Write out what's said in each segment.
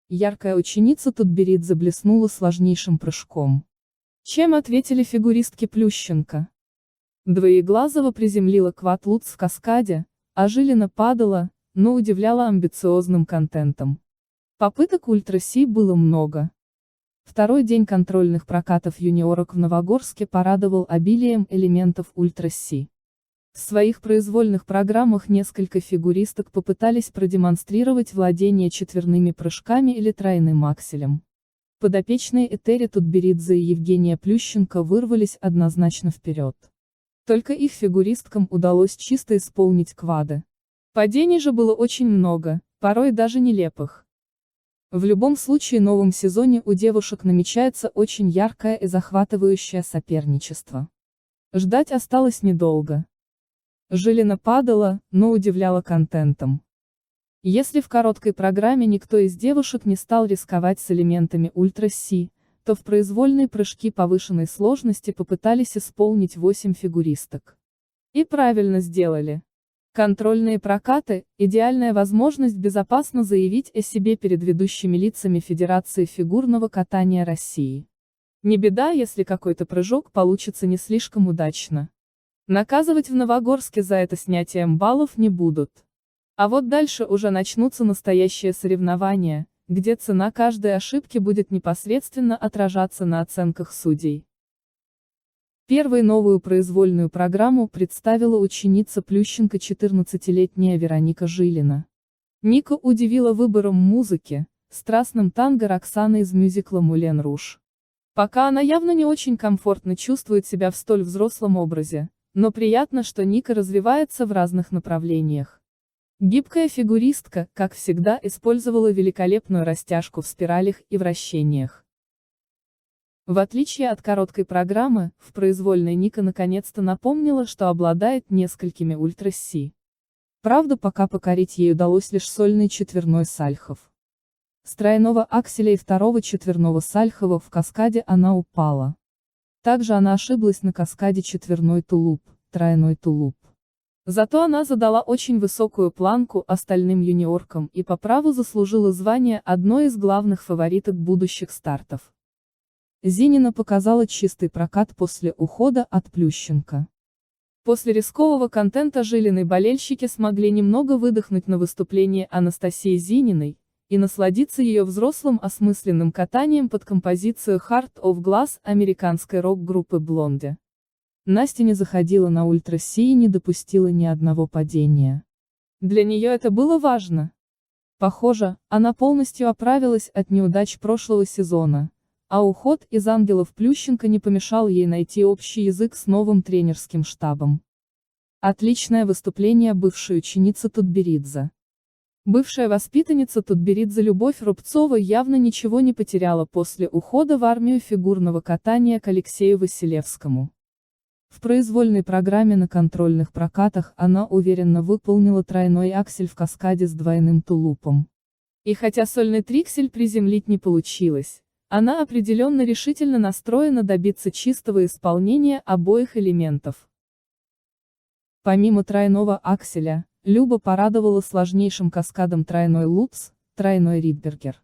яркая ученица Тутберидзе блеснула сложнейшим прыжком. Чем ответили фигуристки Плющенко? Двоеглазова приземлила квадлутс в каскаде, а Жилина падала, но удивляла амбициозным контентом. Попыток ультра-Си было много. Второй день контрольных прокатов юниорок в Новогорске порадовал обилием элементов ультра-Си. В своих произвольных программах несколько фигуристок попытались продемонстрировать владение четверными прыжками или тройным акселем. Подопечные Этери Тутберидзе и Евгения Плющенко вырвались однозначно вперед. Только их фигуристкам удалось чисто исполнить квады. Падений же было очень много, порой даже нелепых. В любом случае в новом сезоне у девушек намечается очень яркое и захватывающее соперничество. Ждать осталось недолго. Жилина падала, но удивляла контентом. Если в короткой программе никто из девушек не стал рисковать с элементами ультра-Си, то в произвольные прыжки повышенной сложности попытались исполнить 8 фигуристок. И правильно сделали. Контрольные прокаты – идеальная возможность безопасно заявить о себе перед ведущими лицами Федерации фигурного катания России. Не беда, если какой-то прыжок получится не слишком удачно. Наказывать в Новогорске за это снятием баллов не будут. А вот дальше уже начнутся настоящие соревнования, где цена каждой ошибки будет непосредственно отражаться на оценках судей. Первой новую произвольную программу представила ученица Плющенко 14-летняя Вероника Жилина. Ника удивила выбором музыки, страстным танго Роксаны из мюзикла «Мулен Руж». Пока она явно не очень комфортно чувствует себя в столь взрослом образе, но приятно, что Ника развивается в разных направлениях. Гибкая фигуристка, как всегда, использовала великолепную растяжку в спиралях и вращениях. В отличие от короткой программы, в произвольной Ника наконец-то напомнила, что обладает несколькими ультра-Си. Правда, пока покорить ей удалось лишь сольный четверной сальхов. С тройного акселя и второго четверного сальхова в каскаде она упала. Также она ошиблась на каскаде четверной тулуп, тройной тулуп. Зато она задала очень высокую планку остальным юниоркам и по праву заслужила звание одной из главных фавориток будущих стартов. Зинина показала чистый прокат после ухода от Плющенко. После рискового контента Жилиной болельщики смогли немного выдохнуть на выступлении Анастасии Зининой и насладиться ее взрослым осмысленным катанием под композицию Heart of Glass американской рок-группы Blondie. Настя не заходила на ультра-Си и не допустила ни одного падения. Для нее это было важно. Похоже, она полностью оправилась от неудач прошлого сезона, а уход из ангелов Плющенко не помешал ей найти общий язык с новым тренерским штабом. Отличное выступление бывшей ученицы Тутберидзе. Бывшая воспитанница Тутберидзе Любовь Рубцова явно ничего не потеряла после ухода в армию фигурного катания к Алексею Василевскому. В произвольной программе на контрольных прокатах она уверенно выполнила тройной аксель в каскаде с двойным тулупом. И хотя сольный триксель приземлить не получилось, она определенно решительно настроена добиться чистого исполнения обоих элементов. Помимо тройного акселя, Люба порадовала сложнейшим каскадом тройной лутс, тройной ридбергер.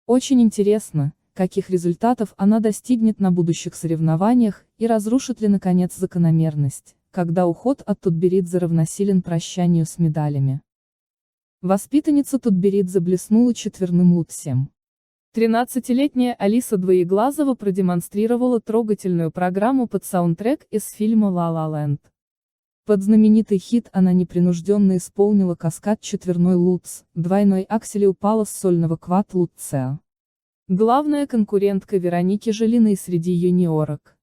Очень интересно, каких результатов она достигнет на будущих соревнованиях, и разрушит ли наконец закономерность, когда уход от Тутберидзе равносилен прощанию с медалями. Воспитанница Тутберидзе блеснула четверным лутсем. 13-летняя Алиса Двоеглазова продемонстрировала трогательную программу под саундтрек из фильма «Ла Ла Ленд». Под знаменитый хит она непринужденно исполнила каскад четверной лутс, двойной аксель и упала с сольного квад-лутцеа. Главная конкурентка Вероники Жилиной среди юниорок.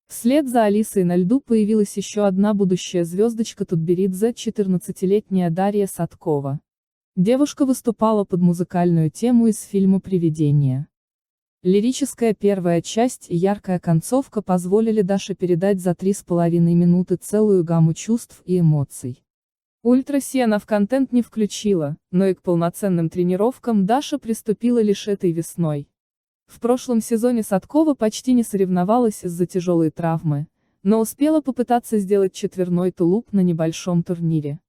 Вслед за Алисой на льду появилась еще одна будущая звездочка Тутберидзе, 14-летняя Дарья Садкова. Девушка выступала под музыкальную тему из фильма «Привидение». Лирическая первая часть и яркая концовка позволили Даше передать за 3,5 минуты целую гамму чувств и эмоций. Ультра-Си она в контент не включила, но и к полноценным тренировкам Даша приступила лишь этой весной. В прошлом сезоне Садкова почти не соревновалась из-за тяжелой травмы, но успела попытаться сделать четверной тулуп на небольшом турнире.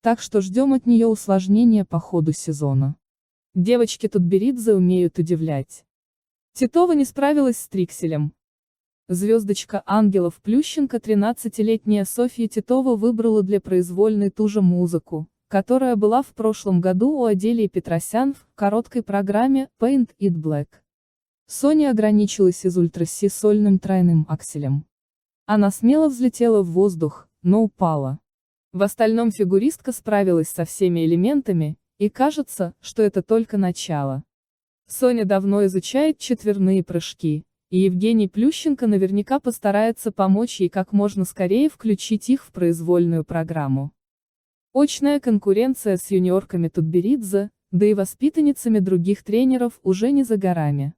Так что ждем от нее усложнения по ходу сезона. Девочки Тутберидзе умеют удивлять. Титова не справилась с Трикселем. Звездочка ангелов Плющенко 13-летняя Софья Титова выбрала для произвольной ту же музыку, которая была в прошлом году у Аделии Петросян в короткой программе Paint It Black. Соня ограничилась из ультра-си сольным тройным акселем. Она смело взлетела в воздух, но упала. В остальном фигуристка справилась со всеми элементами, и кажется, что это только начало. Соня давно изучает четверные прыжки, и Евгений Плющенко наверняка постарается помочь ей как можно скорее включить их в произвольную программу. Очная конкуренция с юниорками Тутберидзе, да и воспитанницами других тренеров уже не за горами.